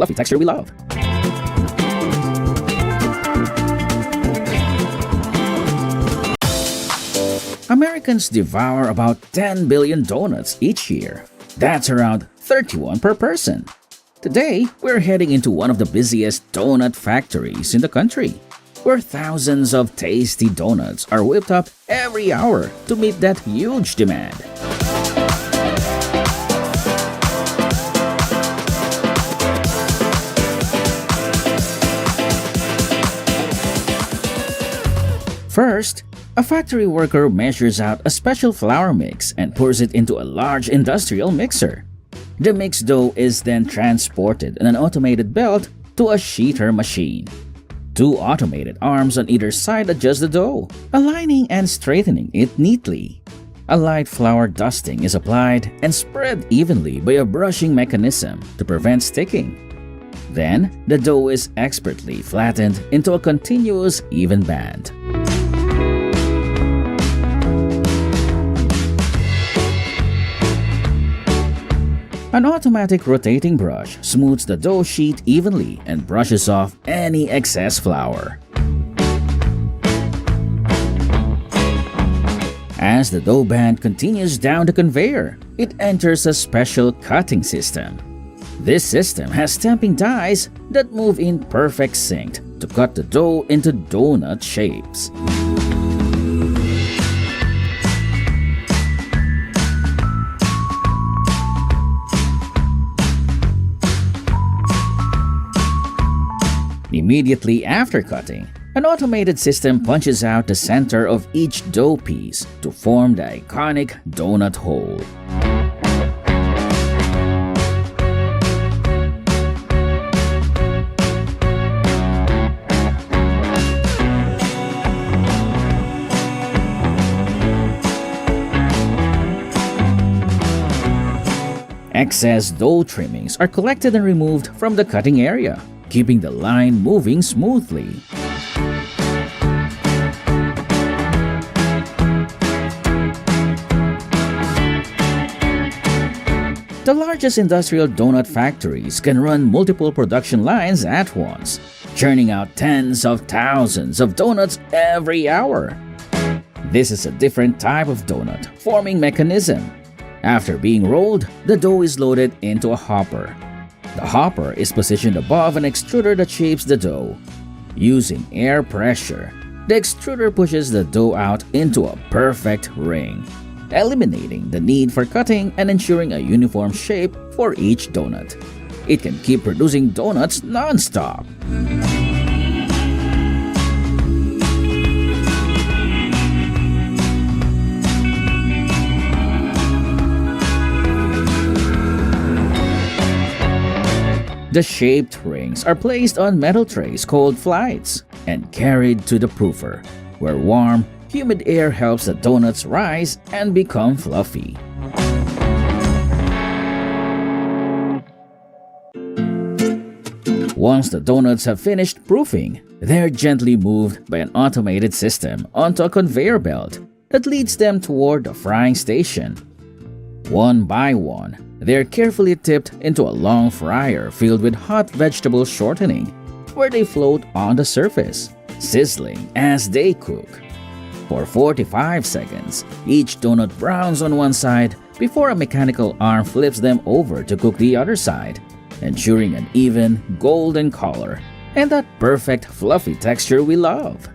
fluffy texture we love. Americans devour about 10 billion donuts each year. That's around 31 per person. Today, we're heading into one of the busiest donut factories in the country, where thousands of tasty donuts are whipped up every hour to meet that huge demand. First, a factory worker measures out a special flour mix and pours it into a large industrial mixer. The mixed dough is then transported in an automated belt to a sheeter machine. Two automated arms on either side adjust the dough, aligning and straightening it neatly. A light flour dusting is applied and spread evenly by a brushing mechanism to prevent sticking. Then, the dough is expertly flattened into a continuous, even band. An automatic rotating brush smooths the dough sheet evenly and brushes off any excess flour. As the dough band continues down the conveyor, it enters a special cutting system. This system has stamping dies that move in perfect sync to cut the dough into donut shapes. Immediately after cutting, an automated system punches out the center of each dough piece to form the iconic donut hole. Excess dough trimmings are collected and removed from the cutting area, keeping the line moving smoothly. The largest industrial donut factories can run multiple production lines at once, churning out tens of thousands of donuts every hour. This is a different type of donut forming mechanism. After being rolled, the dough is loaded into a hopper. The hopper is positioned above an extruder that shapes the dough. Using air pressure, the extruder pushes the dough out into a perfect ring, eliminating the need for cutting and ensuring a uniform shape for each donut. It can keep producing donuts non-stop. The shaped rings are placed on metal trays called flights and carried to the proofer, where warm, humid air helps the donuts rise and become fluffy. Once the donuts have finished proofing, they're gently moved by an automated system onto a conveyor belt that leads them toward the frying station. One by one, they're carefully tipped into a long fryer filled with hot vegetable shortening, where they float on the surface, sizzling as they cook. For 45 seconds, each donut browns on one side before a mechanical arm flips them over to cook the other side, ensuring an even golden color and that perfect fluffy texture we love.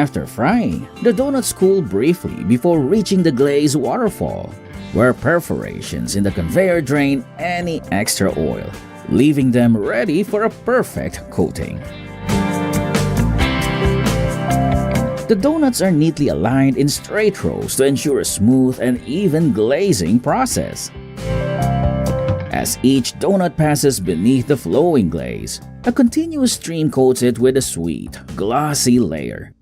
After frying, the donuts cool briefly before reaching the glaze waterfall, where perforations in the conveyor drain any extra oil, leaving them ready for a perfect coating. The donuts are neatly aligned in straight rows to ensure a smooth and even glazing process. As each donut passes beneath the flowing glaze, a continuous stream coats it with a sweet, glossy layer.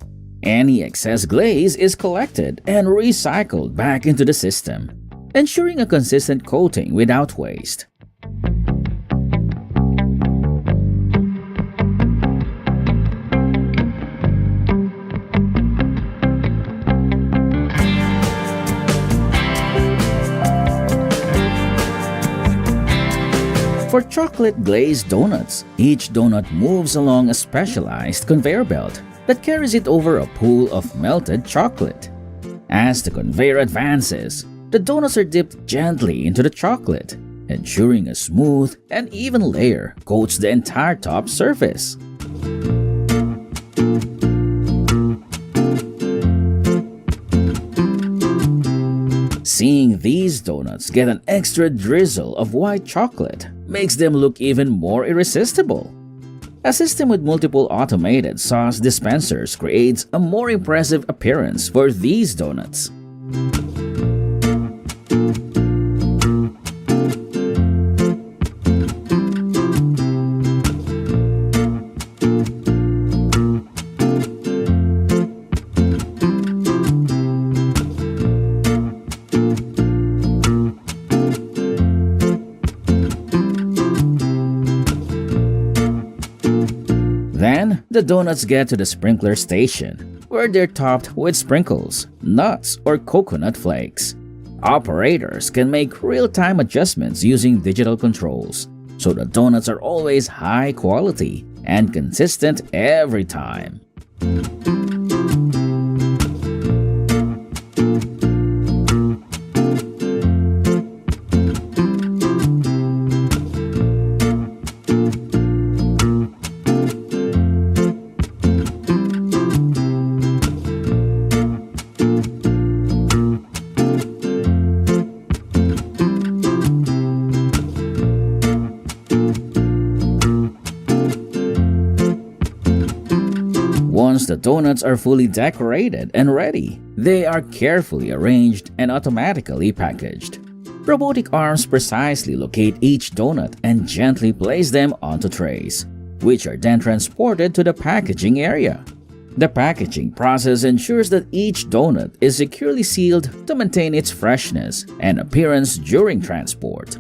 Any excess glaze is collected and recycled back into the system, ensuring a consistent coating without waste. For chocolate glazed donuts, each donut moves along a specialized conveyor belt that carries it over a pool of melted chocolate. As the conveyor advances, the donuts are dipped gently into the chocolate, ensuring a smooth and even layer coats the entire top surface. Seeing these donuts get an extra drizzle of white chocolate makes them look even more irresistible. A system with multiple automated sauce dispensers creates a more impressive appearance for these donuts. Then, the donuts get to the sprinkler station, where they're topped with sprinkles, nuts, or coconut flakes. Operators can make real-time adjustments using digital controls, so the donuts are always high quality and consistent every time. Once the donuts are fully decorated and ready, they are carefully arranged and automatically packaged. Robotic arms precisely locate each donut and gently place them onto trays, which are then transported to the packaging area. The packaging process ensures that each donut is securely sealed to maintain its freshness and appearance during transport.